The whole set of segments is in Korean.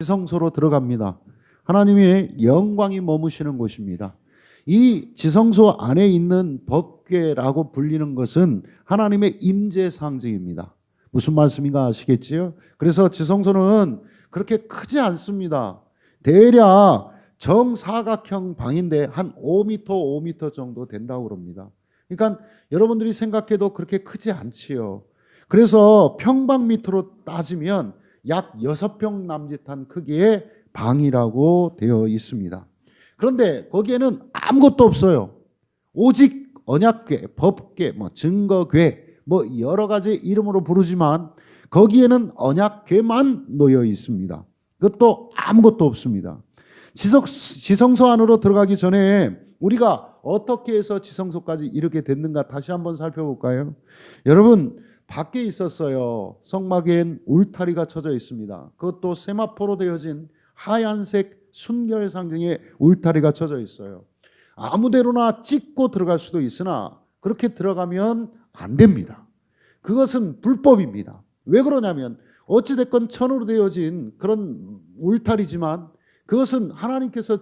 지성소로 들어갑니다. 하나님의 영광이 머무시는 곳입니다. 이 지성소 안에 있는 법궤라고 불리는 것은 하나님의 임재 상징입니다. 무슨 말씀인가 아시겠지요? 그래서 지성소는 그렇게 크지 않습니다. 대략 정사각형 방인데 한 5m, 5m 정도 된다고 그럽니다. 그러니까 여러분들이 생각해도 그렇게 크지 않지요. 그래서 평방미터로 따지면 약 6평 남짓한 크기의 방이라고 되어 있습니다. 그런데 거기에는 아무것도 없어요. 오직 언약궤, 법궤, 증거궤, 여러 가지 이름으로 부르지만 거기에는 언약궤만 놓여 있습니다. 그것도 아무것도 없습니다. 지성소 안으로 들어가기 전에 우리가 어떻게 해서 지성소까지 이렇게 됐는가 다시 한번 살펴볼까요? 여러분, 밖에 있었어요. 성막엔 울타리가 쳐져 있습니다. 그것도 세마포로 되어진 하얀색 순결 상징의 울타리가 쳐져 있어요. 아무데로나 찍고 들어갈 수도 있으나 그렇게 들어가면 안 됩니다. 그것은 불법입니다. 왜 그러냐면 어찌됐건 천으로 되어진 그런 울타리지만 그것은 하나님께서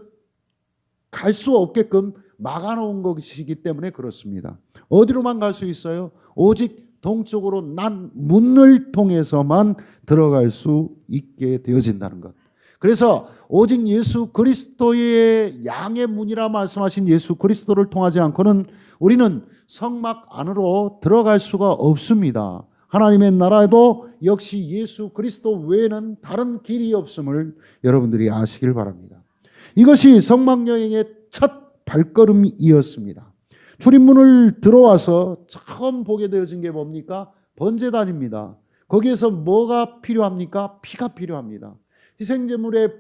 갈 수 없게끔 막아놓은 것이기 때문에 그렇습니다. 어디로만 갈 수 있어요? 오직 동쪽으로 난 문을 통해서만 들어갈 수 있게 되어진다는 것. 그래서 오직 예수 그리스도의 양의 문이라 말씀하신 예수 그리스도를 통하지 않고는 우리는 성막 안으로 들어갈 수가 없습니다. 하나님의 나라에도 역시 예수 그리스도 외에는 다른 길이 없음을 여러분들이 아시길 바랍니다. 이것이 성막 여행의 첫 발걸음이었습니다. 출입문을 들어와서 처음 보게 되어진 게 뭡니까? 번제단입니다. 거기에서 뭐가 필요합니까? 피가 필요합니다. 희생제물의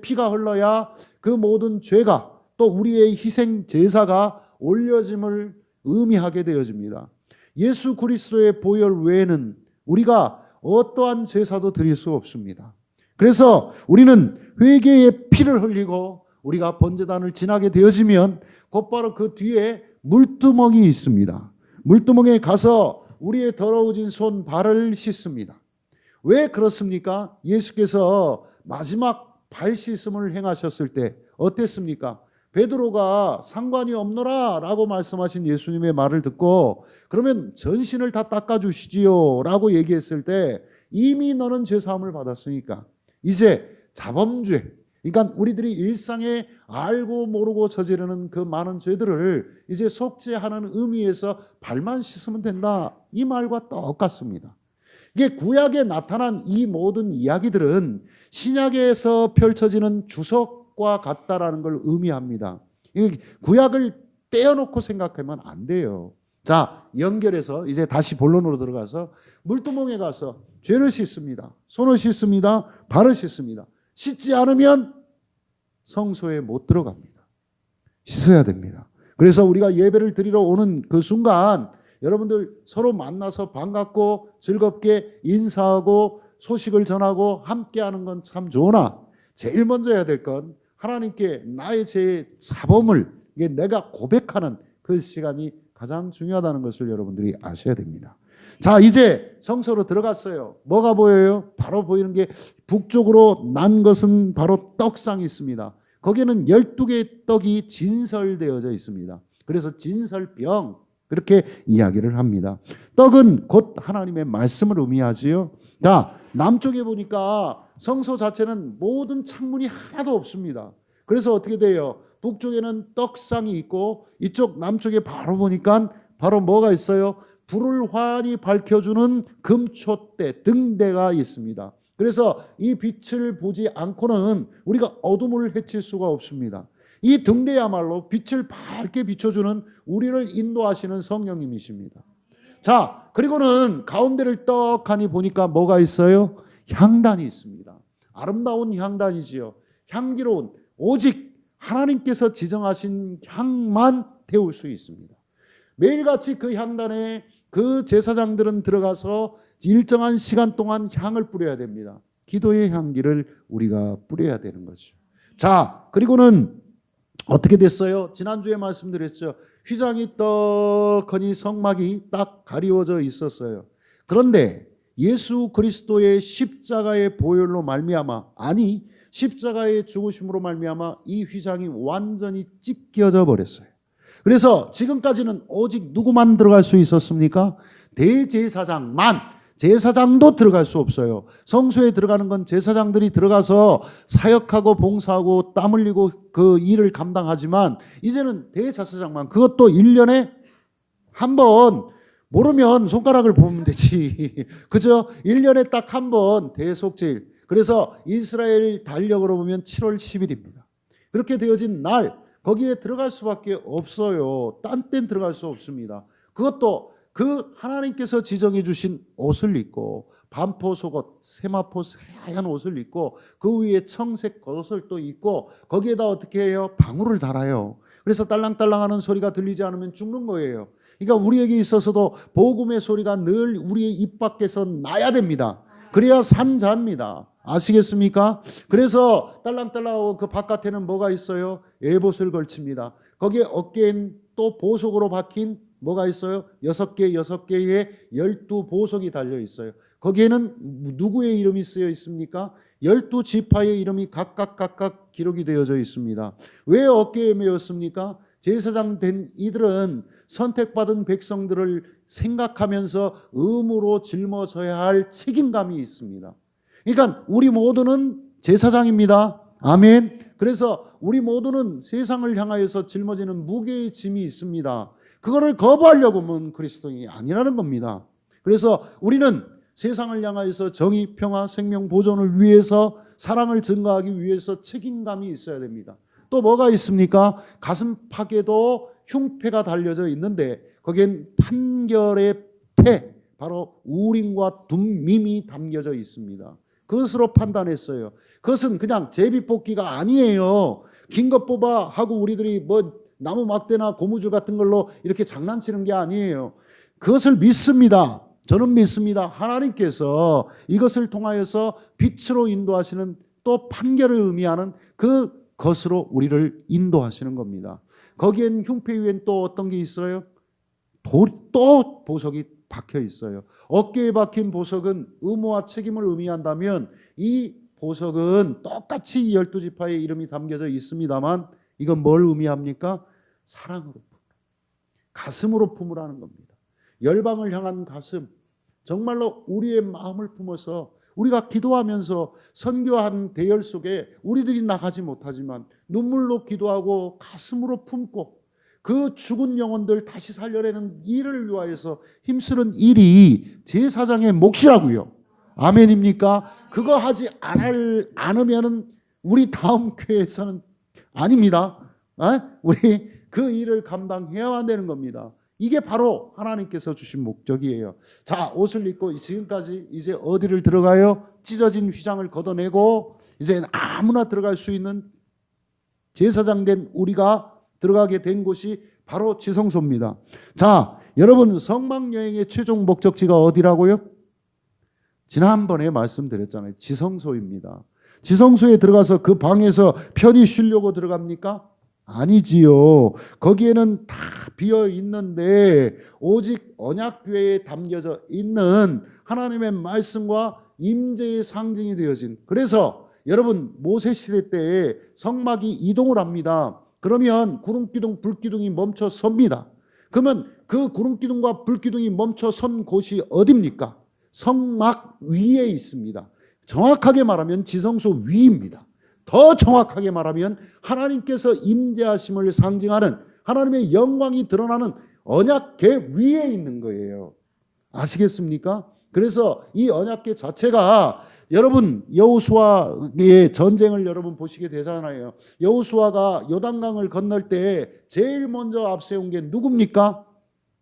피가 흘러야 그 모든 죄가 또 우리의 희생 제사가 올려짐을 의미하게 되어집니다. 예수 그리스도의 보혈 외에는 우리가 어떠한 제사도 드릴 수 없습니다. 그래서 우리는 회개의 피를 흘리고 우리가 번제단을 지나게 되어지면 곧바로 그 뒤에 물두멍이 있습니다. 물두멍에 가서 우리의 더러워진 손, 발을 씻습니다. 왜 그렇습니까? 예수께서 마지막 발 씻음을 행하셨을 때 어땠습니까? 베드로가 상관이 없노라 라고 말씀하신 예수님의 말을 듣고 그러면 전신을 다 닦아주시지요 라고 얘기했을 때 이미 너는 죄사함을 받았으니까 이제 자범죄, 그러니까 우리들이 일상에 알고 모르고 저지르는 그 많은 죄들을 이제 속죄하는 의미에서 발만 씻으면 된다. 이 말과 똑같습니다. 이게 구약에 나타난 이 모든 이야기들은 신약에서 펼쳐지는 주석과 같다라는 걸 의미합니다. 구약을 떼어놓고 생각하면 안 돼요. 자, 연결해서 이제 다시 본론으로 들어가서 물두멍에 가서 죄를 씻습니다. 손을 씻습니다. 발을 씻습니다. 씻지 않으면 성소에 못 들어갑니다. 씻어야 됩니다. 그래서 우리가 예배를 드리러 오는 그 순간 여러분들 서로 만나서 반갑고 즐겁게 인사하고 소식을 전하고 함께하는 건 참 좋으나 제일 먼저 해야 될 건 하나님께 나의 죄의 사범을 내가 고백하는 그 시간이 가장 중요하다는 것을 여러분들이 아셔야 됩니다. 자, 이제 성소로 들어갔어요. 뭐가 보여요? 바로 보이는 게 북쪽으로 난 것은 바로 떡상이 있습니다. 거기에는 12개의 떡이 진설되어져 있습니다. 그래서 진설병 그렇게 이야기를 합니다. 떡은 곧 하나님의 말씀을 의미하지요. 자, 남쪽에 보니까 성소 자체는 모든 창문이 하나도 없습니다. 그래서 어떻게 돼요? 북쪽에는 떡상이 있고 이쪽 남쪽에 바로 보니까 바로 뭐가 있어요? 불을 환히 밝혀주는 금촛대, 등대가 있습니다. 그래서 이 빛을 보지 않고는 우리가 어둠을 헤칠 수가 없습니다. 이 등대야말로 빛을 밝게 비춰주는 우리를 인도하시는 성령님이십니다. 자, 그리고는 가운데를 떡하니 보니까 뭐가 있어요? 향단이 있습니다. 아름다운 향단이지요. 향기로운 오직 하나님께서 지정하신 향만 태울 수 있습니다. 매일같이 그 향단에 그 제사장들은 들어가서 일정한 시간 동안 향을 뿌려야 됩니다. 기도의 향기를 우리가 뿌려야 되는 거죠. 자, 그리고는 어떻게 됐어요? 지난주에 말씀드렸죠. 휘장이 떡하니 성막이 딱 가리워져 있었어요. 그런데 예수 그리스도의 십자가의 보혈로 말미암아, 아니 십자가의 죽으심으로 말미암아 이 휘장이 완전히 찢겨져 버렸어요. 그래서 지금까지는 오직 누구만 들어갈 수 있었습니까? 대제사장만. 제사장도 들어갈 수 없어요. 성소에 들어가는 건 제사장들이 들어가서 사역하고 봉사하고 땀 흘리고 그 일을 감당하지만 이제는 대제사장만, 그것도 1년에 한 번, 모르면 손가락을 보면 되지. 그죠? 1년에 딱 한 번 대속제일. 그래서 이스라엘 달력으로 보면 7월 10일입니다. 그렇게 되어진 날 거기에 들어갈 수밖에 없어요. 딴 땐 들어갈 수 없습니다. 그것도 그 하나님께서 지정해 주신 옷을 입고 반포 속옷, 세마포 새하얀 옷을 입고 그 위에 청색 겉옷을 또 입고 거기에다 어떻게 해요? 방울을 달아요. 그래서 딸랑딸랑하는 소리가 들리지 않으면 죽는 거예요. 그러니까 우리에게 있어서도 복음의 소리가 늘 우리의 입 밖에서 나야 됩니다. 그래야 산자입니다. 아시겠습니까? 그래서 딸랑딸랑하고 그 바깥에는 뭐가 있어요? 에봇을 걸칩니다. 거기에 어깨엔 또 보석으로 박힌 뭐가 있어요? 6개, 6개의 12보석이 달려 있어요. 거기에는 누구의 이름이 쓰여 있습니까? 12지파의 이름이 각각 기록이 되어져 있습니다. 왜 어깨에 메었습니까? 제사장 된 이들은 선택받은 백성들을 생각하면서 의무로 짊어져야 할 책임감이 있습니다. 그러니까 우리 모두는 제사장입니다. 아멘. 그래서 우리 모두는 세상을 향하여서 짊어지는 무게의 짐이 있습니다. 그거를 거부하려고 하면 그리스도인이 아니라는 겁니다. 그래서 우리는 세상을 향하여서 정의, 평화, 생명 보존을 위해서, 사랑을 증거하기 위해서 책임감이 있어야 됩니다. 또 뭐가 있습니까? 가슴팍에도 흉패가 달려져 있는데 거기엔 판결의 패, 바로 우림과 둠밈이 담겨져 있습니다. 그것으로 판단했어요. 그것은 그냥 제비뽑기가 아니에요. 긴 것 뽑아 하고 우리들이 뭐 나무 막대나 고무줄 같은 걸로 이렇게 장난치는 게 아니에요. 그것을 믿습니다. 저는 믿습니다. 하나님께서 이것을 통하여서 빛으로 인도하시는, 또 판결을 의미하는 그 것으로 우리를 인도하시는 겁니다. 거기엔 흉패 위엔 또 어떤 게 있어요? 또 보석이 박혀 있어요. 어깨에 박힌 보석은 의무와 책임을 의미한다면 이 보석은 똑같이 12지파의 이름이 담겨져 있습니다만 이건 뭘 의미합니까? 사랑으로 품으라. 가슴으로 품으라는 겁니다. 열방을 향한 가슴, 정말로 우리의 마음을 품어서 우리가 기도하면서 선교한 대열 속에 우리들이 나가지 못하지만 눈물로 기도하고 가슴으로 품고 그 죽은 영혼들 다시 살려내는 일을 위하여서 힘쓰는 일이 제사장의 몫이라고요. 아멘입니까? 그거 하지 않으면은 우리 다음 교회에서는 아닙니다. 우리 그 일을 감당해야만 되는 겁니다. 이게 바로 하나님께서 주신 목적이에요. 자, 옷을 입고 지금까지 이제 어디를 들어가요? 찢어진 휘장을 걷어내고 이제 아무나 들어갈 수 있는 제사장 된 우리가 들어가게 된 곳이 바로 지성소입니다. 자, 여러분, 성막 여행의 최종 목적지가 어디라고요? 지난번에 말씀드렸잖아요. 지성소입니다. 지성소에 들어가서 그 방에서 편히 쉬려고 들어갑니까? 아니지요. 거기에는 다 비어 있는데 오직 언약궤에 담겨져 있는 하나님의 말씀과 임재의 상징이 되어진, 그래서 여러분 모세 시대 때에 성막이 이동을 합니다. 그러면 구름기둥, 불기둥이 멈춰 섭니다. 그러면 그 구름기둥과 불기둥이 멈춰 선 곳이 어디입니까? 성막 위에 있습니다. 정확하게 말하면 지성소 위입니다. 더 정확하게 말하면 하나님께서 임재하심을 상징하는 하나님의 영광이 드러나는 언약궤 위에 있는 거예요. 아시겠습니까? 그래서 이 언약궤 자체가, 여러분 여호수아의 전쟁을 여러분 보시게 되잖아요. 여호수아가 요단강을 건널 때 제일 먼저 앞세운 게 누굽니까?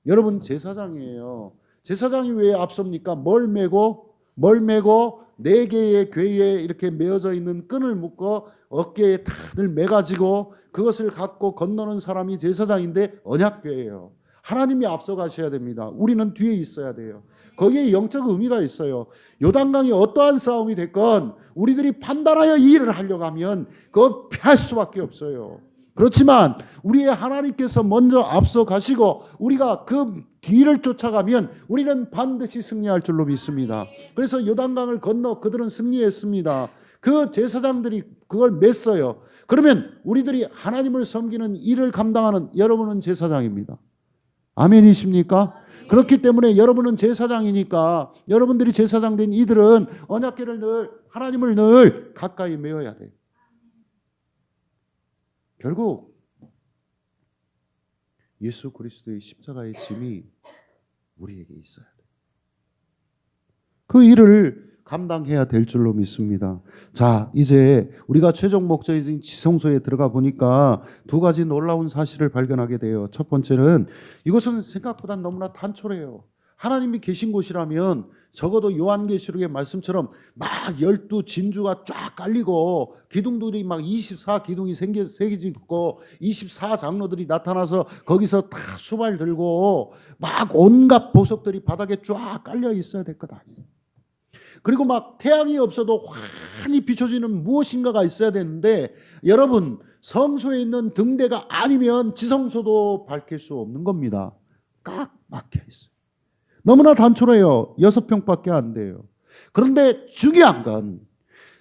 여러분 제사장이에요. 제사장이 왜 앞섭니까? 뭘 메고 4개의 궤에 이렇게 메어져 있는 끈을 묶어 어깨에 다들 매가지고 그것을 갖고 건너는 사람이 제사장인데 언약궤예요. 하나님이 앞서 가셔야 됩니다. 우리는 뒤에 있어야 돼요. 거기에 영적 의미가 있어요. 요단강이 어떠한 싸움이 됐건 우리들이 판단하여 이 일을 하려고 하면 그거 피할 수밖에 없어요. 그렇지만 우리의 하나님께서 먼저 앞서 가시고 우리가 그 뒤를 쫓아가면 우리는 반드시 승리할 줄로 믿습니다. 그래서 요단강을 건너 그들은 승리했습니다. 그 제사장들이 그걸 맸어요. 그러면 우리들이 하나님을 섬기는 일을 감당하는 여러분은 제사장입니다. 아멘이십니까? 그렇기 때문에 여러분은 제사장이니까 여러분들이 제사장 된 이들은 언약궤를 늘 하나님을 늘 가까이 메어야 돼요. 결국 예수 그리스도의 십자가의 짐이 우리에게 있어야 돼요. 그 일을 감당해야 될 줄로 믿습니다. 자, 이제 우리가 최종 목적인 지성소에 들어가 보니까 두 가지 놀라운 사실을 발견하게 돼요. 첫 번째는 이것은 생각보다 너무나 단촐해요. 하나님이 계신 곳이라면 적어도 요한계시록의 말씀처럼 막 12 진주가 쫙 깔리고 기둥들이 막 24 기둥이 새겨지고 24 장로들이 나타나서 거기서 다 수발 들고 막 온갖 보석들이 바닥에 쫙 깔려 있어야 될 것 아니에요. 그리고 막 태양이 없어도 환히 비춰지는 무엇인가가 있어야 되는데 여러분 성소에 있는 등대가 아니면 지성소도 밝힐 수 없는 겁니다. 꽉 막혀 있어요. 너무나 단촐해요. 6평밖에 안 돼요. 그런데 중요한 건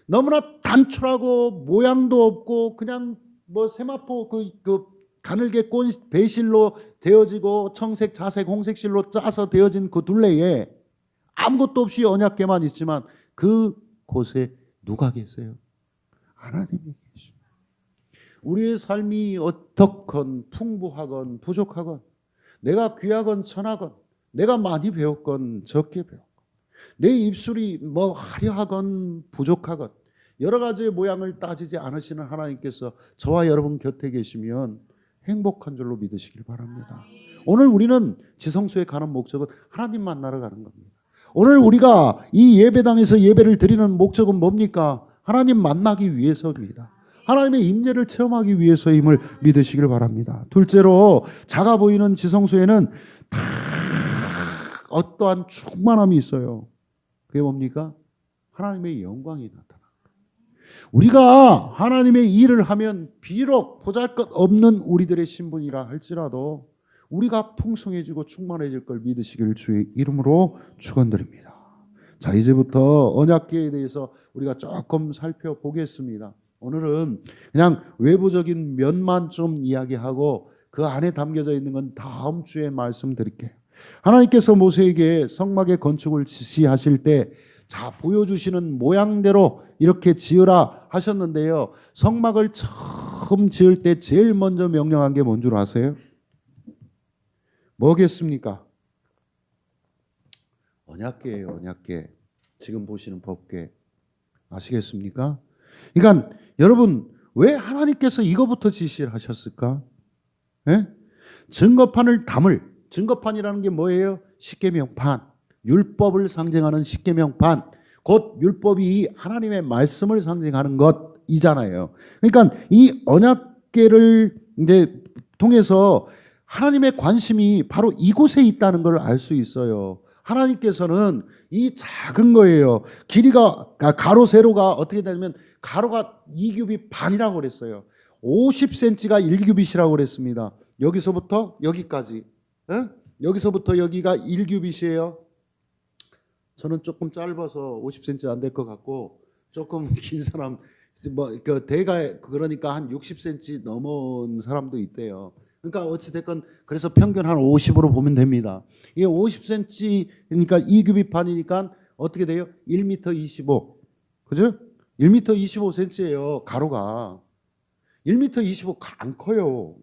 너무나 단촐하고 모양도 없고 그냥 뭐 세마포 그 가늘게 꼰 배실로 되어지고 청색, 자색, 홍색실로 짜서 되어진 그 둘레에 아무것도 없이 언약궤만 있지만 그 곳에 누가 계세요? 하나님이 계시오. 우리의 삶이 어떻건 풍부하건 부족하건 내가 귀하건 천하건 내가 많이 배웠건 적게 배웠건 내 입술이 뭐 화려하건 부족하건 여러 가지의 모양을 따지지 않으시는 하나님께서 저와 여러분 곁에 계시면 행복한 줄로 믿으시길 바랍니다. 오늘 우리는 지성소에 가는 목적은 하나님 만나러 가는 겁니다. 오늘 우리가 이 예배당에서 예배를 드리는 목적은 뭡니까? 하나님 만나기 위해서입니다. 하나님의 임재를 체험하기 위해서임을 믿으시길 바랍니다. 둘째로 작아 보이는 지성소에는 다 어떠한 충만함이 있어요. 그게 뭡니까? 하나님의 영광이 나타납니다. 우리가 하나님의 일을 하면 비록 보잘것없는 우리들의 신분이라 할지라도 우리가 풍성해지고 충만해질 걸 믿으시기를 주의 이름으로 축원드립니다. 자, 이제부터 언약궤에 대해서 우리가 조금 살펴보겠습니다. 오늘은 그냥 외부적인 면만 좀 이야기하고 그 안에 담겨져 있는 건 다음 주에 말씀드릴게요. 하나님께서 모세에게 성막의 건축을 지시하실 때 자, 보여주시는 모양대로 이렇게 지으라 하셨는데요. 성막을 처음 지을 때 제일 먼저 명령한 게 뭔 줄 아세요? 뭐겠습니까? 언약궤예요. 언약궤. 지금 보시는 법궤. 아시겠습니까? 그러니까 여러분 왜 하나님께서 이거부터 지시를 하셨을까? 예? 증거판을 담을. 증거판이라는 게 뭐예요? 십계명판. 율법을 상징하는 십계명판. 곧 율법이 하나님의 말씀을 상징하는 것이잖아요. 그러니까 이 언약궤를 이제 통해서 하나님의 관심이 바로 이곳에 있다는 걸 알 수 있어요. 하나님께서는 이 작은 거예요. 길이가 가로 세로가 어떻게 되냐면 가로가 2규빗 반이라고 그랬어요. 50cm가 1규빗이라고 그랬습니다. 여기서부터 여기까지. 에? 여기서부터 여기가 1규빗이에요. 저는 조금 짧아서 50cm 안 될 것 같고 조금 긴 사람 뭐 그 대가 그러니까 한 60cm 넘은 사람도 있대요. 그러니까 어찌 됐건 그래서 평균 한 50으로 보면 됩니다. 이게 50cm니까 2규빗 반이니까 어떻게 돼요? 1m 25. 그죠? 1m 25cm예요. 가로가. 1m 25 안 커요.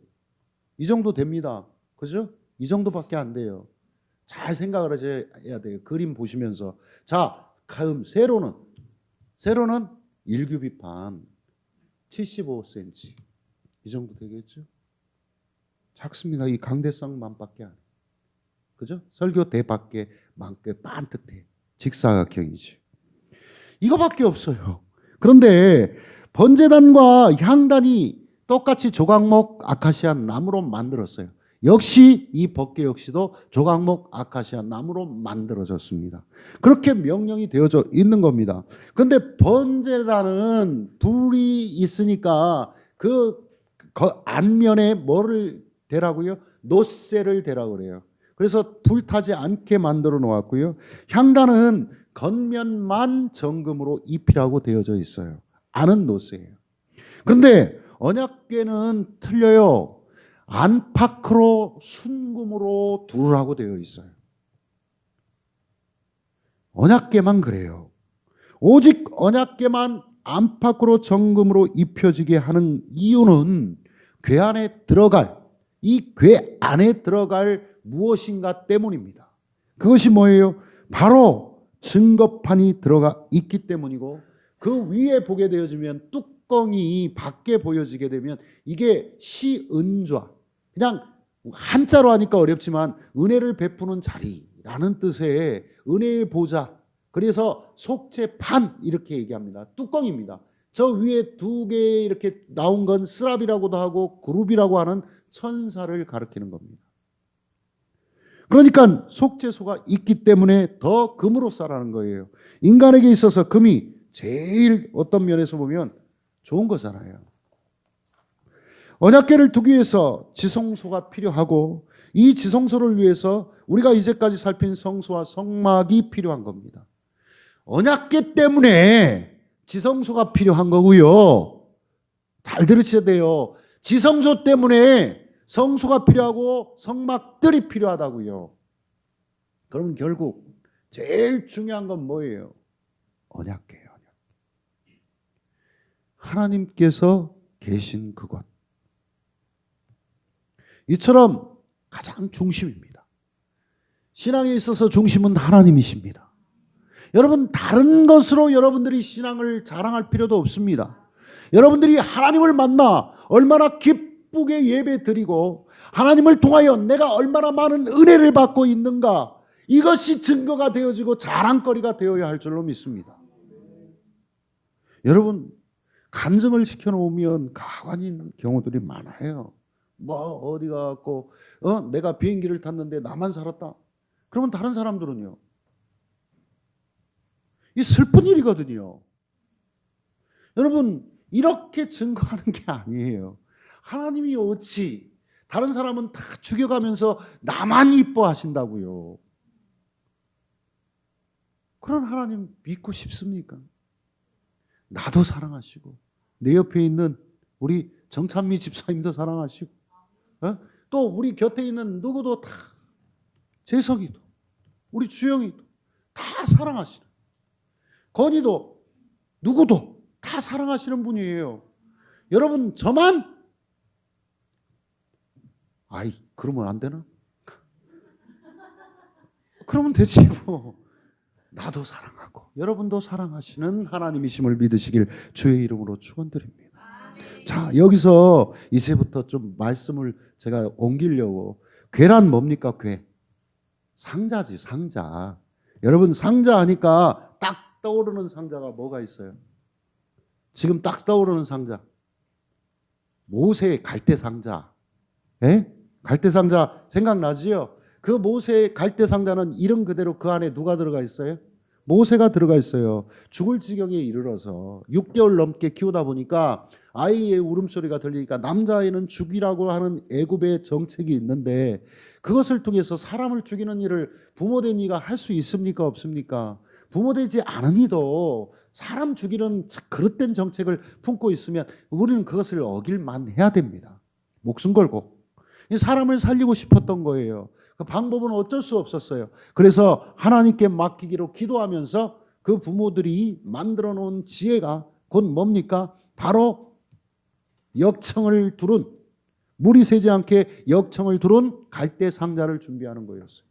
이 정도 됩니다. 그죠? 이 정도밖에 안 돼요. 잘 생각을 하셔야 돼요. 그림 보시면서. 자, 다음 세로는 1규빗 반 75cm. 이 정도 되겠죠? 작습니다. 이 강대상만밖에 안. 그죠? 설교대 밖에 만께 반듯해. 직사각형이지. 이거밖에 없어요. 그런데 번제단과 향단이 똑같이 조각목 아카시아 나무로 만들었어요. 역시 이 법궤 역시도 조각목 아카시아 나무로 만들어졌습니다. 그렇게 명령이 되어져 있는 겁니다. 그런데 번제단은 불이 있으니까 그 안면에 뭐를 대라고요? 놋새를 대라고 그래요. 그래서 불타지 않게 만들어 놓았고요. 향단은 겉면만 정금으로 입히라고 되어져 있어요. 안은 놋새예요. 그런데 언약궤는 틀려요. 안팎으로 순금으로 두르라고 되어 있어요. 언약궤만 그래요. 오직 언약궤만 안팎으로 정금으로 입혀지게 하는 이유는 궤 안에 들어갈, 이 궤 안에 들어갈 무엇인가 때문입니다. 그것이 뭐예요? 바로 증거판이 들어가 있기 때문이고, 그 위에 보게 되어지면 뚜껑이 밖에 보여지게 되면 이게 시은좌, 그냥 한자로 하니까 어렵지만 은혜를 베푸는 자리라는 뜻의 은혜의 보좌, 그래서 속죄판 이렇게 얘기합니다. 뚜껑입니다. 저 위에 두 개 이렇게 나온 건 스랍이라고도 하고 그룹이라고 하는 천사를 가리키는 겁니다. 그러니까 속죄소가 있기 때문에 더 금으로 싸라는 거예요. 인간에게 있어서 금이 제일 어떤 면에서 보면 좋은 거잖아요. 언약궤를 두기 위해서 지성소가 필요하고, 이 지성소를 위해서 우리가 이제까지 살핀 성소와 성막이 필요한 겁니다. 언약궤 때문에 지성소가 필요한 거고요. 잘 들으셔야 돼요. 지성소 때문에 성소가 필요하고 성막들이 필요하다고요. 그럼 결국 제일 중요한 건 뭐예요? 언약궤예요. 하나님께서 계신 그곳. 이처럼 가장 중심입니다. 신앙에 있어서 중심은 하나님이십니다. 여러분, 다른 것으로 여러분들이 신앙을 자랑할 필요도 없습니다. 여러분들이 하나님을 만나 얼마나 기쁘게 예배 드리고 하나님을 통하여 내가 얼마나 많은 은혜를 받고 있는가, 이것이 증거가 되어지고 자랑거리가 되어야 할 줄로 믿습니다. 여러분, 간증을 시켜놓으면 가관인 경우들이 많아요. 뭐 어디 가고 내가 비행기를 탔는데 나만 살았다. 그러면 다른 사람들은요? 이 슬픈 일이거든요. 여러분, 이렇게 증거하는 게 아니에요. 하나님이 어찌 다른 사람은 다 죽여가면서 나만 이뻐하신다고요. 그런 하나님 믿고 싶습니까? 나도 사랑하시고 내 옆에 있는 우리 정찬미 집사님도 사랑하시고 또 우리 곁에 있는 누구도 다, 재석이도 우리 주영이도 다 사랑하시는, 건이도 누구도 다 사랑하시는 분이에요. 여러분, 저만 그러면 안 되나? 그러면 되지 뭐. 나도 사랑하고 여러분도 사랑하시는 하나님이심을 믿으시길 주의 이름으로 축원드립니다. 자, 여기서 이제부터 좀 말씀을 제가 옮기려고. 궤란 뭡니까? 궤. 상자지, 상자. 여러분, 상자 하니까 딱 떠오르는 상자가 뭐가 있어요? 지금 딱 떠오르는 상자. 모세의 갈대 상자. 예? 갈대 상자 생각나지요? 그 모세의 갈대 상자는 이름 그대로 그 안에 누가 들어가 있어요? 모세가 들어가 있어요. 죽을 지경에 이르러서 6개월 넘게 키우다 보니까 아이의 울음소리가 들리니까 남자아이는 죽이라고 하는 애굽의 정책이 있는데, 그것을 통해서 사람을 죽이는 일을 부모된 이가 할 수 있습니까? 없습니까? 부모되지 않은 이도 사람 죽이는 그릇된 정책을 품고 있으면 우리는 그것을 어길만 해야 됩니다. 목숨 걸고. 사람을 살리고 싶었던 거예요. 그 방법은 어쩔 수 없었어요. 그래서 하나님께 맡기기로 기도하면서 그 부모들이 만들어 놓은 지혜가 곧 뭡니까? 바로 역청을 두른, 물이 새지 않게 역청을 두른 갈대 상자를 준비하는 거였어요.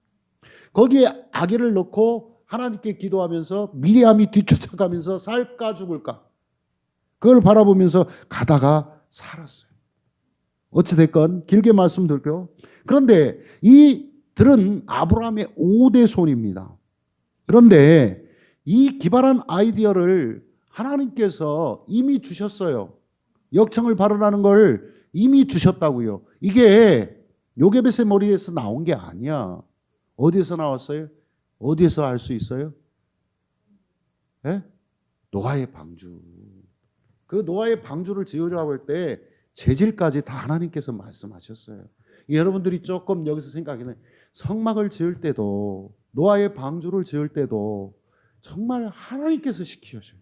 거기에 아기를 넣고 하나님께 기도하면서 미리암이 뒤쫓아가면서 살까 죽을까 그걸 바라보면서 가다가 살았어요. 어찌됐건 길게 말씀드릴게요. 그런데 이 들은 아브라함의 5대 손입니다. 그런데 이 기발한 아이디어를 하나님께서 이미 주셨어요. 역청을 발언하는 걸 이미 주셨다고요. 이게 요게벳의 머리에서 나온 게 아니야. 어디에서 나왔어요? 어디에서 알 수 있어요? 예? 노아의 방주. 그 노아의 방주를 지으려고 할 때 재질까지 다 하나님께서 말씀하셨어요. 여러분들이 조금 여기서 생각하는 성막을 지을 때도 노아의 방주를 지을 때도 정말 하나님께서 시키셔요.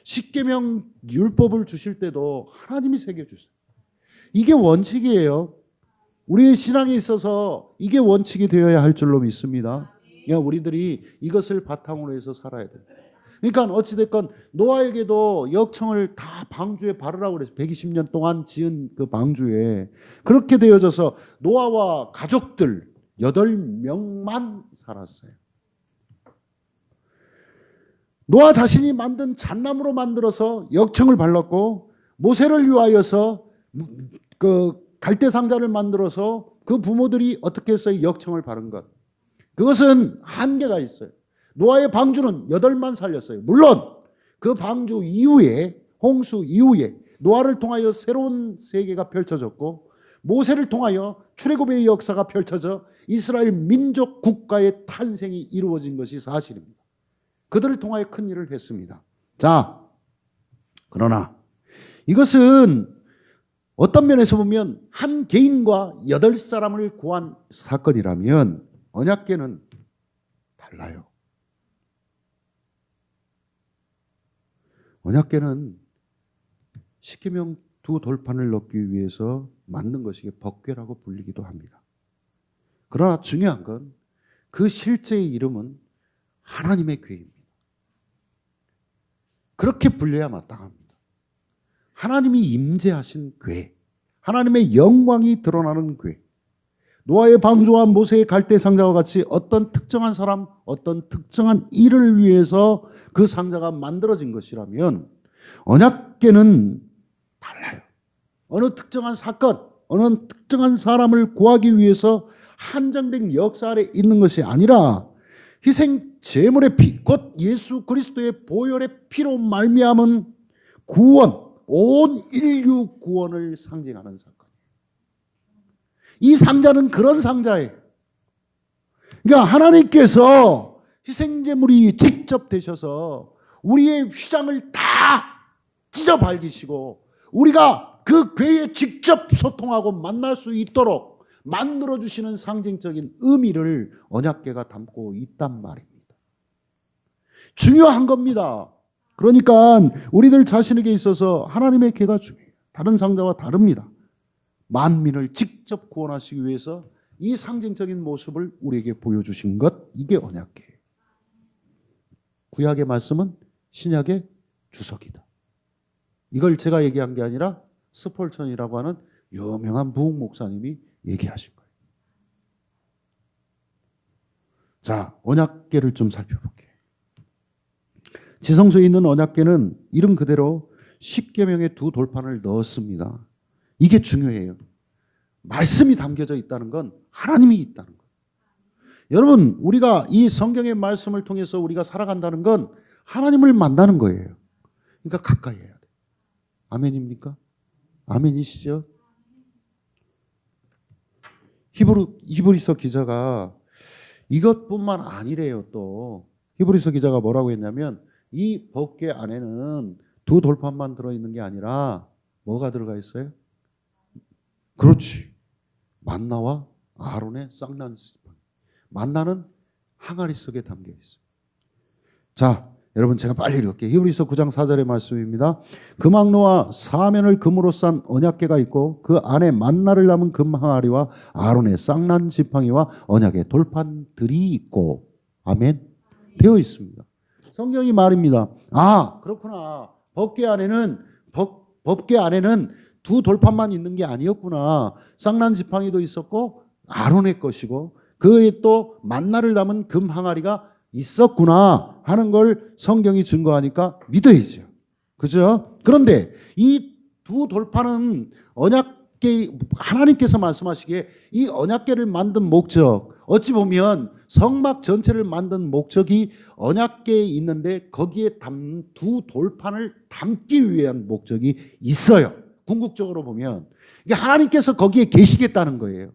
십계명 율법을 주실 때도 하나님이 새겨주세요. 이게 원칙이에요. 우리의 신앙에 있어서 이게 원칙이 되어야 할 줄로 믿습니다. 우리들이 이것을 바탕으로 해서 살아야 돼요. 그러니까 어찌됐건 노아에게도 역청을 다 방주에 바르라고 그랬어요. 120년 동안 지은 그 방주에. 그렇게 되어져서 노아와 가족들 8명만 살았어요. 노아 자신이 만든 잣나무로 만들어서 역청을 발랐고, 모세를 위하여서 그 갈대 상자를 만들어서 그 부모들이 어떻게 해서 역청을 바른 것. 그것은 한계가 있어요. 노아의 방주는 8만 살렸어요. 물론 그 방주 이후에, 홍수 이후에 노아를 통하여 새로운 세계가 펼쳐졌고, 모세를 통하여 출애굽의 역사가 펼쳐져 이스라엘 민족 국가의 탄생이 이루어진 것이 사실입니다. 그들을 통하여 큰 일을 했습니다. 자, 그러나 이것은 어떤 면에서 보면 한 개인과 8사람을 구한 사건이라면 언약궤는 달라요. 언약궤는 십계명 2 돌판을 넣기 위해서 만든 것이 법궤라고 불리기도 합니다. 그러나 중요한 건 그 실제의 이름은 하나님의 궤입니다. 그렇게 불려야 마땅합니다. 하나님이 임재하신 궤, 하나님의 영광이 드러나는 궤. 노아의 방주와 모세의 갈대 상자와 같이 어떤 특정한 사람, 어떤 특정한 일을 위해서 그 상자가 만들어진 것이라면 언약궤는 달라요. 어느 특정한 사건, 어느 특정한 사람을 구하기 위해서 한정된 역사 아래 있는 것이 아니라 희생 제물의 피, 곧 예수 그리스도의 보혈의 피로 말미암은 구원, 온 인류 구원을 상징하는 사건. 이 상자는 그런 상자예요. 그러니까 하나님께서 희생제물이 직접 되셔서 우리의 휘장을 다 찢어 밝히시고 우리가 그 궤에 직접 소통하고 만날 수 있도록 만들어주시는 상징적인 의미를 언약궤가 담고 있단 말입니다. 중요한 겁니다. 그러니까 우리들 자신에게 있어서 하나님의 궤가 중요해요. 다른 상자와 다릅니다. 만민을 직접 구원하시기 위해서 이 상징적인 모습을 우리에게 보여주신 것, 이게 언약궤예요. 구약의 말씀은 신약의 주석이다. 이걸 제가 얘기한 게 아니라 스폴천이라고 하는 유명한 부흥 목사님이 얘기하신 거예요. 자, 언약궤를 좀 살펴볼게요. 지성소에 있는 언약궤는 이름 그대로 십계명의 2 돌판을 넣었습니다. 이게 중요해요. 말씀이 담겨져 있다는 건 하나님이 있다는 거예요. 여러분, 우리가 이 성경의 말씀을 통해서 우리가 살아간다는 건 하나님을 만나는 거예요. 그러니까 가까이 해야 돼요. 아멘입니까? 아멘이시죠? 히브리서 기자가 이것뿐만 아니래요. 또 히브리서 기자가 뭐라고 했냐면 이 법궤 안에는 2 돌판만 들어있는 게 아니라 뭐가 들어가 있어요? 그렇지. 만나와 아론의 쌍난 지팡이. 만나는 항아리 속에 담겨 있어요. 자, 여러분 제가 빨리 읽을게요. 히브리서 9장 4절의 말씀입니다. 금왕로와 사면을 금으로 싼 언약궤가 있고 그 안에 만나를 담은 금 항아리와 아론의 쌍난 지팡이와 언약의 돌판들이 있고 아멘 되어 있습니다. 성경이 말입니다. 아, 그렇구나. 법궤 안에는 2 돌판만 있는 게 아니었구나. 쌍난 지팡이도 있었고 아론의 것이고 그에 또 만나를 담은 금 항아리가 있었구나 하는 걸 성경이 증거하니까 믿어야죠. 그죠? 그런데 이 2 돌판은 언약궤, 하나님께서 말씀하시기에 이 언약궤를 만든 목적, 어찌 보면 성막 전체를 만든 목적이 언약궤에 있는데 거기에 2 돌판을 담기 위한 목적이 있어요. 궁극적으로 보면 이게 하나님께서 거기에 계시겠다는 거예요.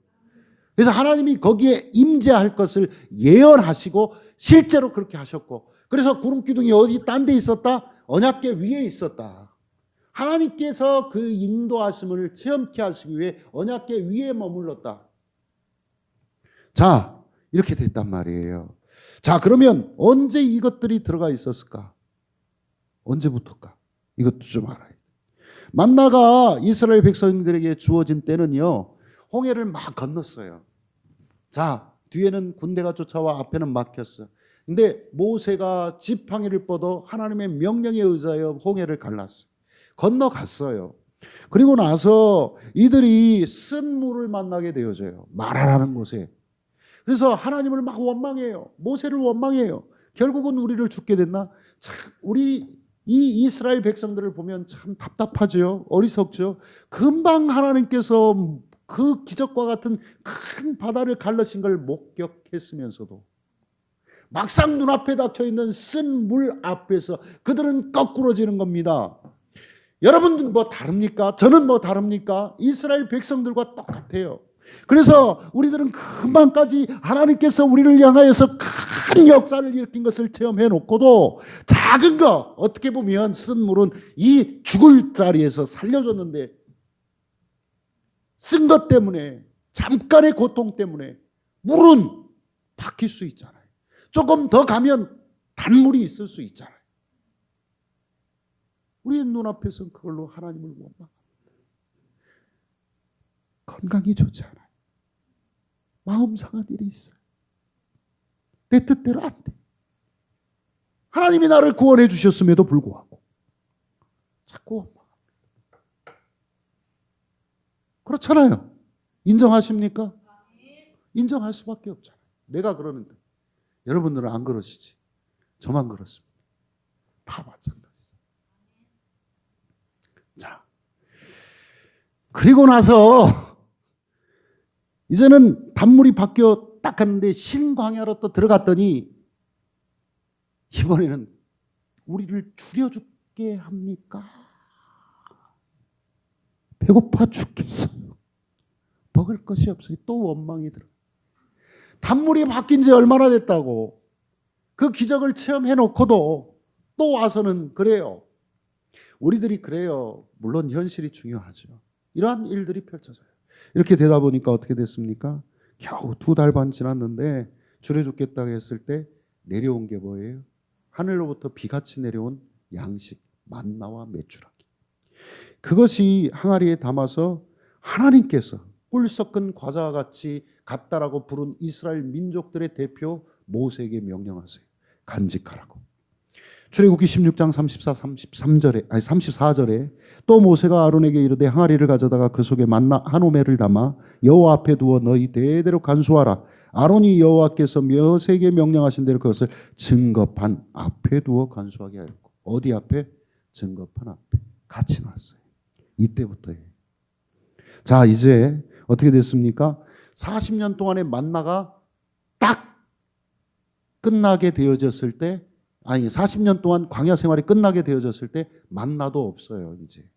그래서 하나님이 거기에 임재할 것을 예언하시고 실제로 그렇게 하셨고, 그래서 구름 기둥이 어디 딴 데 있었다? 언약궤 위에 있었다. 하나님께서 그 인도하심을 체험케 하시기 위해 언약궤 위에 머물렀다. 자, 이렇게 됐단 말이에요. 자, 그러면 언제 이것들이 들어가 있었을까? 언제부터일까? 이것도 좀 알아야 돼. 만나가 이스라엘 백성들에게 주어진 때는요, 홍해를 막 건넜어요. 자, 뒤에는 군대가 쫓아와 앞에는 막혔어. 근데 모세가 지팡이를 뻗어 하나님의 명령에 의하여 홍해를 갈랐어. 건너갔어요. 그리고 나서 이들이 쓴 물을 만나게 되어져요. 마라라는 곳에. 그래서 하나님을 막 원망해요. 모세를 원망해요. 결국은 우리를 죽게 됐나? 참, 우리 이 이스라엘 백성들을 보면 참 답답하죠. 어리석죠. 금방 하나님께서 그 기적과 같은 큰 바다를 갈라신 걸 목격했으면서도 막상 눈앞에 닫혀있는 쓴 물 앞에서 그들은 거꾸러지는 겁니다. 여러분들 뭐 다릅니까? 저는 뭐 다릅니까? 이스라엘 백성들과 똑같아요. 그래서 우리들은 금방까지 하나님께서 우리를 향하여서 큰 역사를 일으킨 것을 체험해 놓고도 작은 거, 어떻게 보면 쓴 물은 이 죽을 자리에서 살려줬는데 쓴 것 때문에, 잠깐의 고통 때문에 물은 바뀔 수 있잖아요. 조금 더 가면 단물이 있을 수 있잖아요. 우리의 눈앞에서는 그걸로 하나님을 원망합니다. 건강이 좋지 않아요. 마음 상한 일이 있어요. 내 뜻대로 안 돼. 하나님이 나를 구원해 주셨음에도 불구하고 자꾸 원망합니다. 그렇잖아요. 인정하십니까? 인정할 수밖에 없잖아요. 내가 그러는데 여러분들은 안 그러시지. 저만 그렇습니다. 다 마찬가지죠. 자, 그리고 나서 이제는 단물이 바뀌어 딱 갔는데 신광야로 또 들어갔더니 이번에는 우리를 죽여 죽게 합니까? 배고파 죽겠어요. 먹을 것이 없어요. 또 원망이 들어. 단물이 바뀐 지 얼마나 됐다고. 그 기적을 체험해 놓고도 또 와서는 그래요. 우리들이 그래요. 물론 현실이 중요하죠. 이러한 일들이 펼쳐져요. 이렇게 되다 보니까 어떻게 됐습니까? 겨우 2달 반 지났는데 줄여 죽겠다고 했을 때 내려온 게 뭐예요? 하늘로부터 비같이 내려온 양식, 만나와 메추라기. 그것이 항아리에 담아서 하나님께서 꿀 섞은 과자와 같이 같다라고 부른 이스라엘 민족들의 대표 모세에게 명령하세요. 간직하라고. 출애굽기 16장 34절에 또 모세가 아론에게 이르되 항아리를 가져다가 그 속에 만나 한 오멜을 담아 여호와 앞에 두어 너희 대대로 간수하라. 아론이 여호와께서 모세에게 명령하신 대로 그것을 증거판 앞에 두어 간수하게 하였고. 어디 앞에? 증거판 앞에. 같이 놨어요. 이때부터예요. 자, 이제 어떻게 됐습니까? 40년 동안의 만나가 딱 끝나게 되어졌을 때, 아니 40년 동안 광야 생활이 끝나게 되어졌을 때 만나도 없어요. 이제.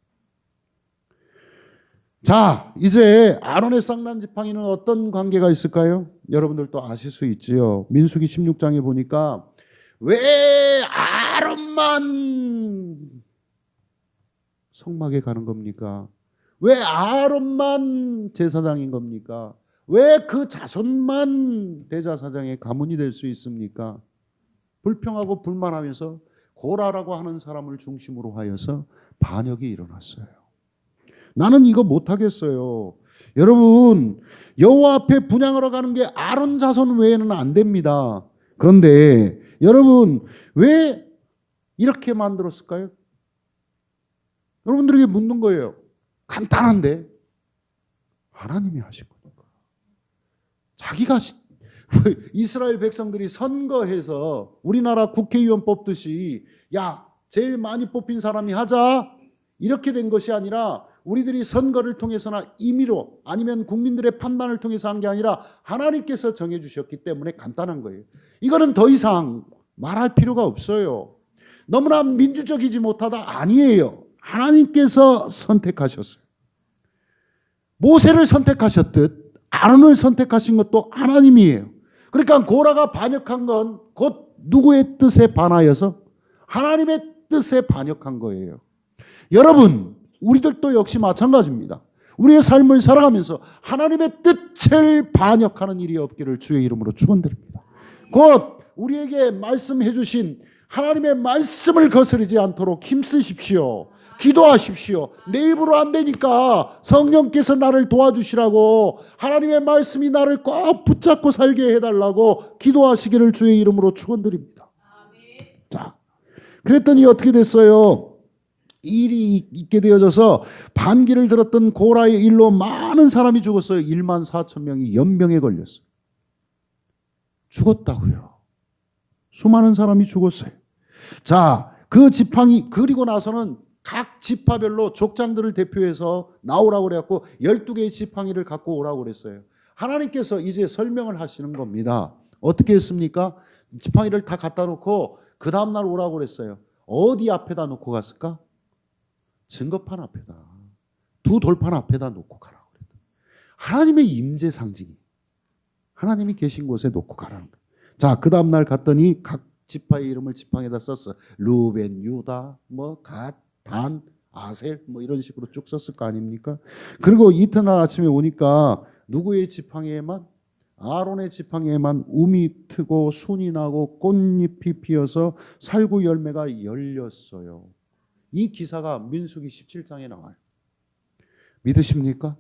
자, 이제 아론의 쌍난 지팡이는 어떤 관계가 있을까요? 여러분들도 아실 수 있지요. 민수기 16장에 보니까 왜 아론만 성막에 가는 겁니까? 왜 아론만 제사장인 겁니까? 왜 그 자손만 대제사장의 가문이 될 수 있습니까? 불평하고 불만하면서 고라라고 하는 사람을 중심으로 하여서 반역이 일어났어요. 나는 이거 못하겠어요. 여러분, 여호와 앞에 분향하러 가는 게 아론 자손 외에는 안 됩니다. 그런데 여러분, 왜 이렇게 만들었을까요? 여러분들에게 묻는 거예요. 간단한데 하나님이 하신 거니까. 자기가 이스라엘 백성들이 선거해서 우리나라 국회의원 뽑듯이 야, 제일 많이 뽑힌 사람이 하자 이렇게 된 것이 아니라 우리들이 선거를 통해서나 임의로 아니면 국민들의 판단을 통해서 한 게 아니라 하나님께서 정해주셨기 때문에 간단한 거예요. 이거는 더 이상 말할 필요가 없어요. 너무나 민주적이지 못하다 아니에요. 하나님께서 선택하셨어요. 모세를 선택하셨듯 아론을 선택하신 것도 하나님이에요. 그러니까 고라가 반역한 건 곧 누구의 뜻에 반하여서 하나님의 뜻에 반역한 거예요. 여러분, 우리들도 역시 마찬가지입니다. 우리의 삶을 살아가면서 하나님의 뜻을 반역하는 일이 없기를 주의 이름으로 축원드립니다. 곧 우리에게 말씀해 주신 하나님의 말씀을 거스르지 않도록 힘쓰십시오. 기도하십시오. 내 입으로 안 되니까 성령께서 나를 도와주시라고, 하나님의 말씀이 나를 꼭 붙잡고 살게 해달라고 기도하시기를 주의 이름으로 축원드립니다. 자, 그랬더니 어떻게 됐어요? 일이 있게 되어져서 반기를 들었던 고라의 일로 많은 사람이 죽었어요. 1만 4천 명이 연병에 걸렸어요. 죽었다고요. 수많은 사람이 죽었어요. 자, 그 지팡이, 그리고 나서는 각 지파별로 족장들을 대표해서 나오라고 그래갖고 12개의 지팡이를 갖고 오라고 그랬어요. 하나님께서 이제 설명을 하시는 겁니다. 어떻게 했습니까? 지팡이를 다 갖다 놓고 그 다음날 오라고 그랬어요. 어디 앞에다 놓고 갔을까? 증거판 앞에다, 두 돌판 앞에다 놓고 가라고 그랬다. 하나님의 임재 상징이 하나님이 계신 곳에 놓고 가라는 거예요. 자, 그 다음날 갔더니 각 지파의 이름을 지팡이에다 썼어. 루벤, 유다, 갓, 단, 아셀 이런 식으로 쭉 썼을 거 아닙니까? 그리고 이튿날 아침에 오니까 누구의 지팡이에만? 아론의 지팡이에만 움이 트고 순이 나고 꽃잎이 피어서 살구 열매가 열렸어요. 이 기사가 민수기 17장에 나와요. 믿으십니까?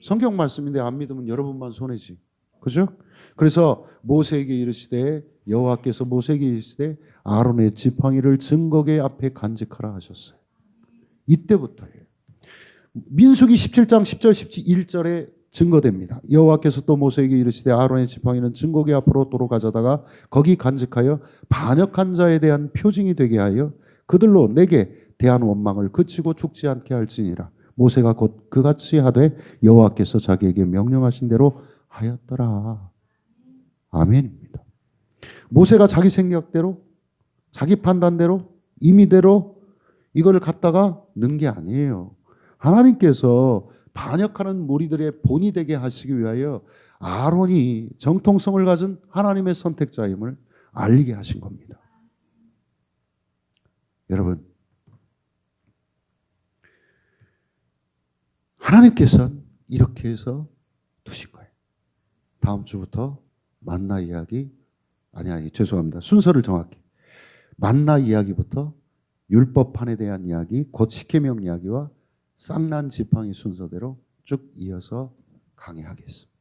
성경 말씀인데 안 믿으면 여러분만 손해지. 그죠? 그래서 모세에게 이르시되, 여호와께서 모세에게 이르시되 아론의 지팡이를 증거궤 앞에 간직하라 하셨어요. 이때부터예요. 민수기 17장 10절 11절에 증거됩니다. 여호와께서 또 모세에게 이르시되 아론의 지팡이는 증거궤 앞으로 도로 가져다가 거기 간직하여 반역한 자에 대한 표징이 되게 하여 그들로 내게 대한 원망을 그치고 죽지 않게 할지니라. 모세가 곧 그같이 하되 여호와께서 자기에게 명령하신 대로 하였더라. 아멘입니다. 모세가 자기 생각대로, 자기 판단대로, 임의대로 이걸 갖다가 넣은 게 아니에요. 하나님께서 반역하는 무리들의 본이 되게 하시기 위하여 아론이 정통성을 가진 하나님의 선택자임을 알리게 하신 겁니다. 여러분, 하나님께서는 이렇게 해서 두신 거예요. 다음 주부터 만나 이야기, 죄송합니다. 순서를 정확히. 만나 이야기부터 율법판에 대한 이야기, 곧 십계명 이야기와 쌍난 지팡이 순서대로 쭉 이어서 강의하겠습니다.